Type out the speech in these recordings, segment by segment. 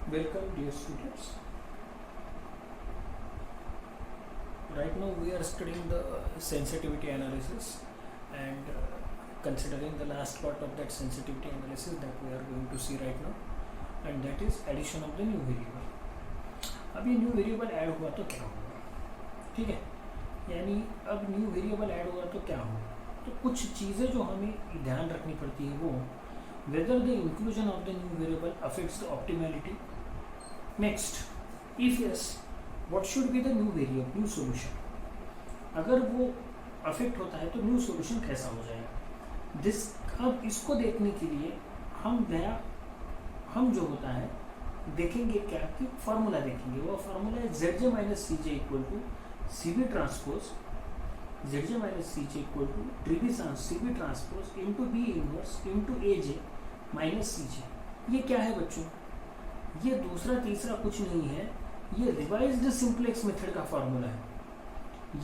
Welcome dear students. Right now we are studying the sensitivity analysis and considering the last part of that sensitivity analysis that we are going to see right now, and that is addition of the new variable. अब ये new variable add हुआ तो क्या होगा, ठीक है, यानी अब न्यू वेरिएबल ऐड हुआ तो क्या होगा, तो कुछ चीज़ें जो हमें ध्यान रखनी पड़ती है वो whether the inclusion of the new variable affects the optimality. Next, if yes, what should be the new variable, new solution. अगर वो अफेक्ट होता है तो न्यू सॉल्यूशन कैसा हो जाएगा. दिस अब इसको देखने के लिए हम जो होता है देखेंगे क्या कि फार्मूला देखेंगे. वो फार्मूला है ZJ minus CJ equal to CB transpose, ZJ minus CJ equal to CB transpose into B inverse into AJ minus CJ. ये क्या है बच्चों, ये दूसरा तीसरा कुछ नहीं है, ये रिवाइज्ड सिंप्लेक्स मेथड का फार्मूला है.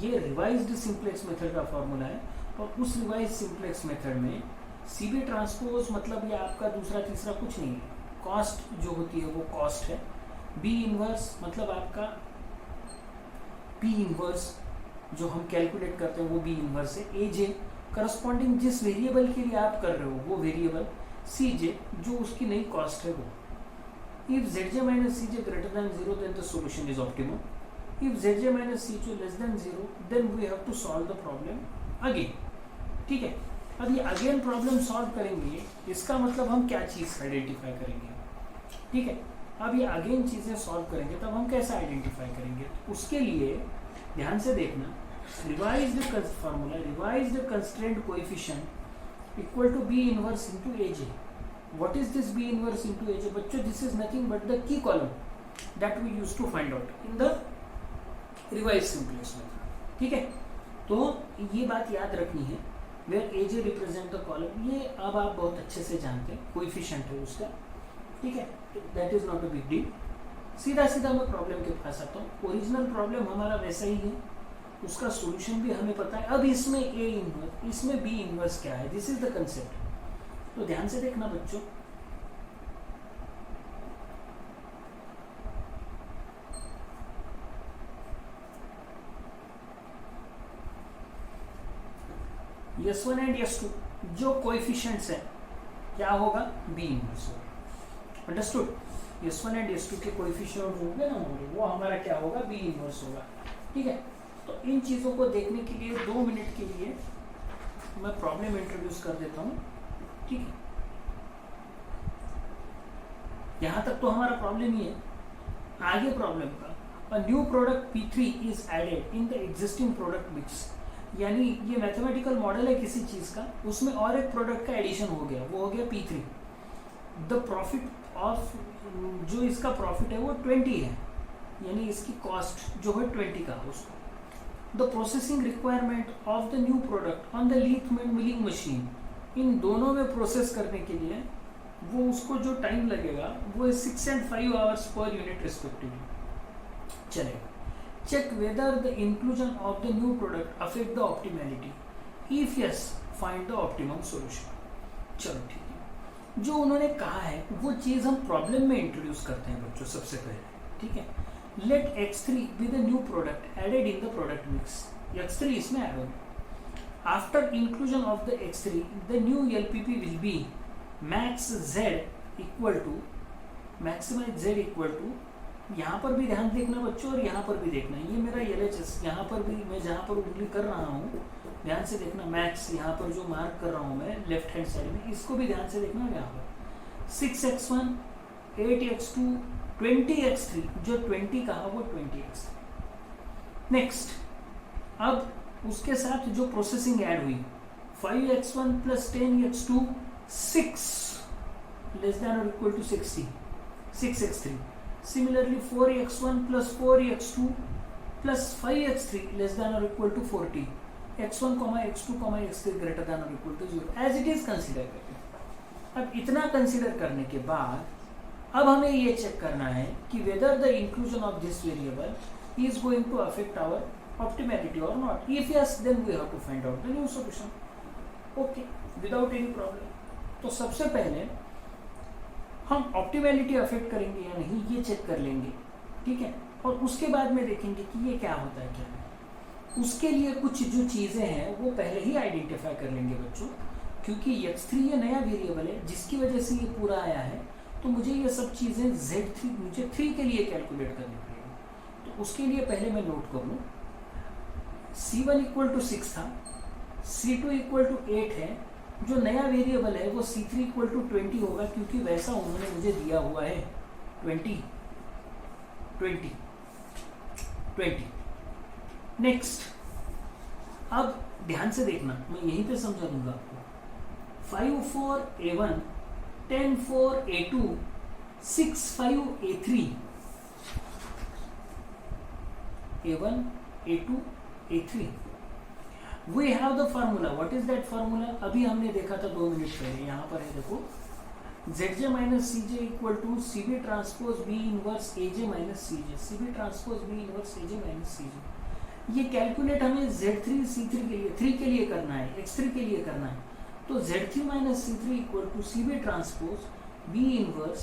ये रिवाइज्ड सिंप्लेक्स मेथड का फार्मूला है और उस रिवाइज सिंप्लेक्स मेथड में CB ट्रांसपोज मतलब ये आपका दूसरा तीसरा कुछ नहीं है, कॉस्ट जो होती है वो कॉस्ट है. B इनवर्स मतलब आपका P इनवर्स जो हम कैलकुलेट करते हैं वो B इनवर्स है. AJ करस्पॉन्डिंग जिस वेरिएबल के लिए आप कर रहे हो वो वेरिएबल, CJ जो उसकी नई कॉस्ट है वो. If ZJ minus CJ greater than 0 then the solution is optimum. If ZJ minus CJ less than 0 then we have to solve the problem again. ठीक है, अब ये अगेन प्रॉब्लम सॉल्व करेंगे, इसका मतलब हम क्या चीज़ आइडेंटिफाई करेंगे. ठीक है, अब ये अगेन चीज़ें सॉल्व करेंगे तब हम कैसे आइडेंटिफाई करेंगे. उसके लिए ध्यान से देखना, revised formula, revised constraint coefficient equal to B inverse into AJ. What is this B inverse into AJ? बच्चों, this is nothing but the key column that we used to find out in the revised simplex method. ठीक है, तो ये बात याद रखनी है, where AJ represent the column. ये अब आप बहुत अच्छे से जानते हैं, कोएफिशिएंट है उसका. ठीक है, that is not a big deal. सीधा सीधा मैं प्रॉब्लम के पास आता हूँ. ओरिजिनल प्रॉब्लम हमारा वैसा ही है, उसका सोल्यूशन भी हमें पता है. अब इसमें A इनवर्स, इसमें B इनवर्स क्या है, दिस इज द कंसेप्ट. तो ध्यान से देखना बच्चों, S1 एंड S2 जो कोएफिशिएंट्स हैं क्या होगा, B इनवर्स होगा. अंडरस्टूड. S1 एंड S2 के कोएफिशिएंट होंगे ना, वो हमारा क्या होगा, B इनवर्स होगा. ठीक है, तो इन चीज़ों को देखने के लिए 2 मिनट के लिए मैं प्रॉब्लम इंट्रोड्यूस कर देता हूँ. ठीक है, यहाँ तक तो हमारा प्रॉब्लम ही है. आगे प्रॉब्लम का, a new product P3 is added in the existing product mix. यानी ये मैथमेटिकल मॉडल है किसी चीज़ का, उसमें और एक प्रोडक्ट का एडिशन हो गया, वो हो गया P3. द प्रॉफिट ऑफ, जो इसका प्रॉफिट है वो 20 है, यानी इसकी कॉस्ट जो है 20 का उसको. The processing requirement of the new product on the lathe milling machine, इन दोनों में प्रोसेस करने के लिए वो उसको जो टाइम लगेगा वो 6 and 5 hours पर यूनिट रिस्पेक्टिवली चलेगा. Check whether the inclusion of the new product affect the optimality. If yes, find the optimum solution. चलो ठीक है, जो उन्होंने कहा है वो चीज़ हम प्रॉब्लम में इंट्रोड्यूस करते हैं बच्चों सबसे पहले. ठीक है, let X3 be the new product added in the product mix. X3 इसमें ऐड होगा. After inclusion of the X3 the new LPP will be max Z equal to, maximise Z equal to, यहाँ पर भी ध्यान देखना बच्चों और यहाँ पर भी देखना. ये मेरा LHS, यहाँ पर भी मैं जहाँ पर उंगली कर रहा हूँ ध्यान से देखना. मैक्स यहाँ पर जो मार्क कर रहा हूँ मैं लेफ्ट हैंड साइड में, इसको भी ध्यान से देखना. यहाँ पर 6x1, 8x2, 20x3, जो 20 कहा वो 20x3. नेक्स्ट, अब उसके साथ जो प्रोसेसिंग ऐड हुई, 5x1 plus 10x2, 6 less than or equal to 60, 6x3. Similarly 4x1 plus 4x2 plus 5x3 less than or equal to 40, x1, x2, x3 greater than or equal to 0. as it is consider करते हैं. अब इतना consider करने के बाद अब हमें ये चेक करना है कि whether the inclusion of this variable is going to affect our optimality or not. If yes, then we have to find out the new solution. Okay, without any problem. तो सबसे पहले हम ऑप्टिमैलिटी अफेक्ट करेंगे या नहीं ये check कर लेंगे, ठीक है। और उसके बाद में देखेंगे कि ये क्या होता है क्या नहीं। उसके लिए कुछ जो चीज़ें हैं वो पहले ही आइडेंटिफाई कर लेंगे बच्चों, क्योंकि x3 ये नया वेरिएबल है जिसकी वजह से ये पूरा आया है, तो मुझे ये सब चीज़ें z3 मुझे 3 के लिए कैलकुलेट करनी पड़ेगी। तो उसके लिए पहले मैं नोट कर लूँ, c1 इक्वल टू 6 था, c2 इक्वल टू 8 है, जो नया वेरिएबल है वो c3 इक्वल टू 20 होगा, क्योंकि वैसा उन्होंने मुझे दिया हुआ है 20 20 20। नेक्स्ट, अब ध्यान से देखना, मैं यहीं पे समझा दूंगा आपको। 5 for A1, 10 for A2, 6 5 A3, A1 A2 A3। We have the formula. What is that formula? अभी हमने देखा था 2 मिनट पहले, यहाँ पर है देखो, Zj minus CJ equal to CB transpose B inverse AJ minus CJ, CB transpose B inverse AJ minus CJ। ये कैलकुलेट हमें Z3 C3 के लिए 3 के लिए करना है, X3 के लिए करना है। तो Z3 minus C3 equal to CB transpose B inverse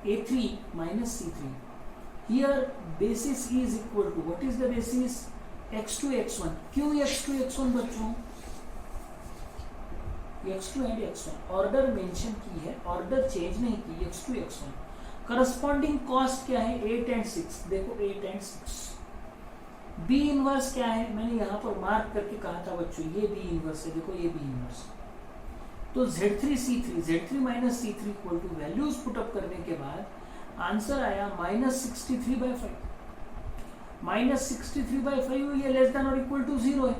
A3 minus C3। Here basis is equal to, what is the basis? x2 x1। क्यों x2 x1 बच्चों? x2 and x1 order mention की है, order change नहीं की, x2 x1। Corresponding cost क्या है? 8 and 6, देखो 8 and 6। b inverse क्या है? मैंने यहाँ पर मार्क करके कहा था बच्चों, ये b इनवर्स है, देखो ये b इनवर्स। तो Z3 C3, Z3 minus C3 equal to values put up करने के बाद आंसर आया -63/5। -63/5 ये लेस देन और इक्वल टू 0 है।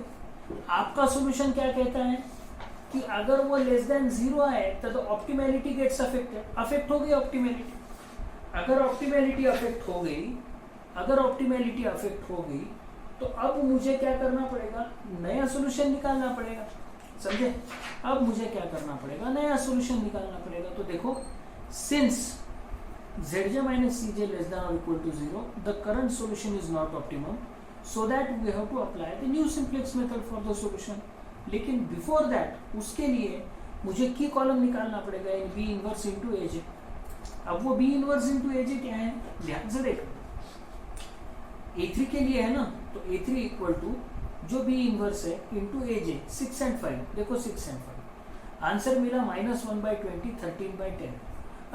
आपका सॉल्यूशन क्या कहता है कि अगर वो लेस देन 0 आए तो ऑप्टिमैलिटी गेट्स अफेक्टेड, अफेक्ट हो गई ऑप्टिमैलिटी। अगर ऑप्टिमैलिटी अफेक्ट हो गई, अगर ऑप्टिमैलिटी अफेक्ट हो गई तो अब मुझे क्या करना पड़ेगा? नया सॉल्यूशन निकालना पड़ेगा, समझे? अब मुझे क्या करना पड़ेगा? नया सॉल्यूशन निकालना पड़ेगा। तो देखो, since Zj minus Cj less than or equal to 0, the current solution is not optimum, so that we have to apply the new simplex method for the solution। लेकिन before that उसके लिए मुझे की column निकालना पड़ेगा इन B inverse into AJ। अब वो B inverse into AJ क्या है? ध्यान से देखो, A3 के लिए है ना, तो A3 इक्वल टू जो B इनवर्स है इंटू AJ 6 एंड 5, देखो 6 एंड 5। आंसर मिला -1/20, 13/10।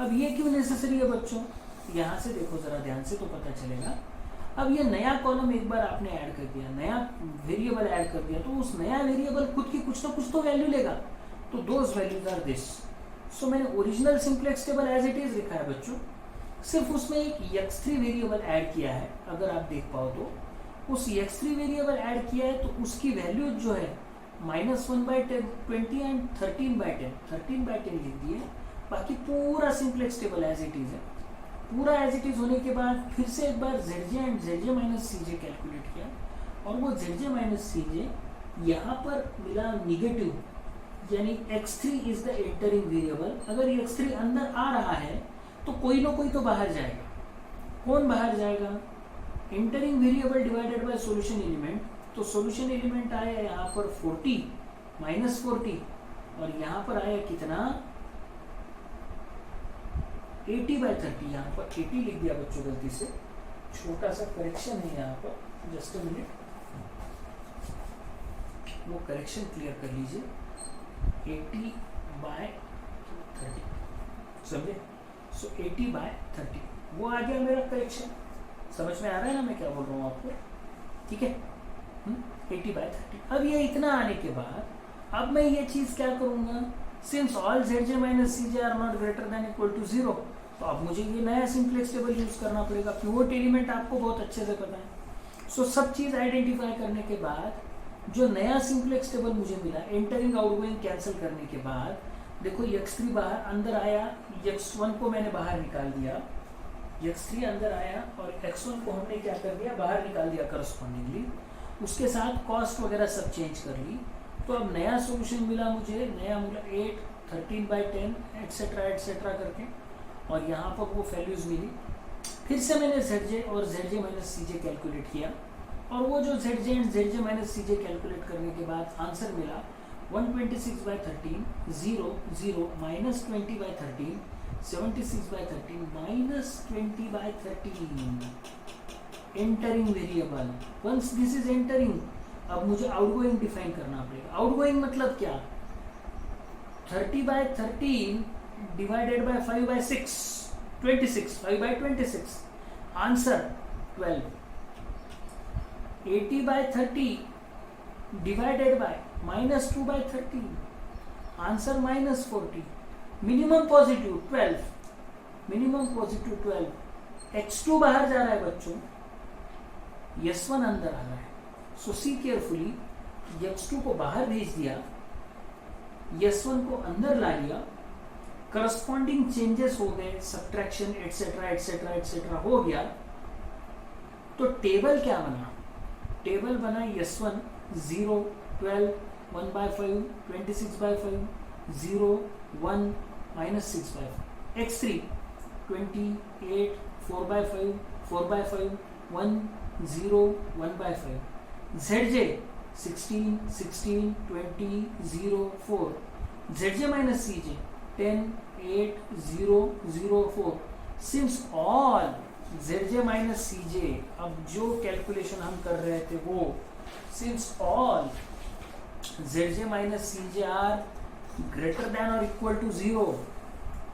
अब ये क्यों नेसेसरी है बच्चों? यहाँ से देखो जरा ध्यान से तो पता चलेगा। अब ये नया कॉलम एक बार आपने ऐड कर दिया, नया वेरिएबल ऐड कर दिया, तो उस नया वेरिएबल खुद की कुछ ना कुछ तो वैल्यू लेगा। तो those values are this. So मैंने original simplex table as it is लिखा है बच्चों, सिर्फ उसमें एक x3 वेरिएबल ऐड किया है। अगर आप देख पाओ तो उस x3 वेरिएबल ऐड किया है, तो उसकी वैल्यू जो है -1/20 एंड 13/10, 13/10 लिख दिए। बाकी पूरा simplex table as it is है। पूरा एज इट इज होने के बाद फिर से एक बार Zj and Zj minus CJ calculate किया, और वो Zj माइनस CJ यहाँ पर मिला निगेटिव, यानी x3 is the entering variable. अगर x3 अंदर आ रहा है तो कोई ना कोई तो बाहर जाएगा। कौन बाहर जाएगा? Entering variable divided by solution element. तो सॉल्यूशन एलिमेंट आया यहाँ पर 40 -40, और यहाँ पर आया कितना? 80/30। यहाँ पर 80 लिख दिया बच्चों गलती से, छोटा सा करेक्शन है यहाँ पर, जस्ट अ मिनट, वो करेक्शन क्लियर कर लीजिए। 80/30, समझे? सो 80/30 वो आ गया मेरा करेक्शन। समझ में आ रहा है ना मैं क्या बोल रहा हूँ आपको? ठीक है, 80/30। अब ये इतना आने के बाद अब मैं ये चीज क्या करूंगा? Since all Zj minus CJ are not greater than equal to 0, तो अब मुझे ये नया सिंप्लेक्स टेबल यूज करना पड़ेगा। पिवोट एलिमेंट आपको बहुत अच्छे से पता है। सो सब चीज आइडेंटिफाई करने के बाद जो नया सिंप्लेक्स टेबल मुझे मिला, एंटरिंग आउटगोइंग कैंसिल करने के बाद, देखो x3 बाहर अंदर आया, x1 को मैंने बाहर निकाल दिया, x3 अंदर आया और x1 को हमने क्या कर दिया? बाहर निकाल दिया करस्पॉन्डिंगली। उसके साथ कॉस्ट वगैरह सब चेंज कर ली। तो अब नया सॉल्यूशन मिला मुझे, नया मिला 8, 13/10 एटसेट्रा एटसेट्रा करके, और यहाँ पर वो वैल्यूज मिली। फिर से मैंने Zj और Zj माइनस CJ कैलकुलेट किया, और वो जो Zj and Zj minus CJ calculate करने के बाद आंसर मिला 126/13, 0 0 -20/13, 76/13 minus 20/13 entering variable. Once this is entering, अब मुझे आउटगोइंग डिफाइन करना पड़ेगा. आउटगोइंग मतलब क्या? 30/13 divided by 5/6 26. 5/26 answer 12. 80/30 divided by -2/13 answer -40. Minimum positive 12. Minimum positive 12. x2 बाहर जा रहा है बच्चों, S1 अंदर आ रहा है. सो सी केयरफुली, x2 को बाहर भेज दिया, S1 को अंदर ला लिया, करस्पॉन्डिंग चेंजेस हो गए, सब्ट्रैक्शन एटसेट्रा एटसेट्रा एटसेट्रा हो गया. तो टेबल क्या बना? टेबल बना S1 0 12 1/5 26/5 0 1 -6/5. x3 28 4/5 4/5 1 0 1/5. zj 16 16 20 0 4. zj minus cj 10 8 0 0 4. Since all zj minus cj, अब जो कैलकुलेशन हम कर रहे थे वो, since all zj minus cj are greater than or equal to 0,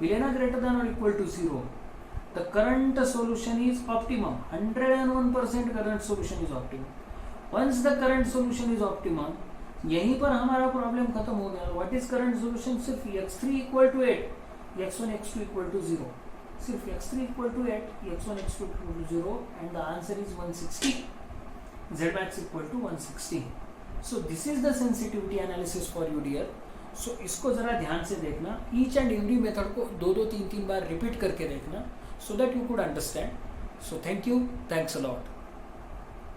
मिले ना, greater than or equal to 0, the current solution is optimum. 101% current solution is optimum. Once the current solution is optimum, यहीं पर हमारा problem खत्म हो गया. What is current solution? सिर्फ x3 equal to 8, x1 x2 equal to 0. सिर्फ x3 equal to 8, x1 x2 equal to 0 and the answer is 160. z max equal to 160. So this is the sensitivity analysis for you dear. सो इसको जरा ध्यान से देखना. Each and every method को 2-2 3-3 बार repeat करके देखना, so that you could understand. So thank you, thanks a lot.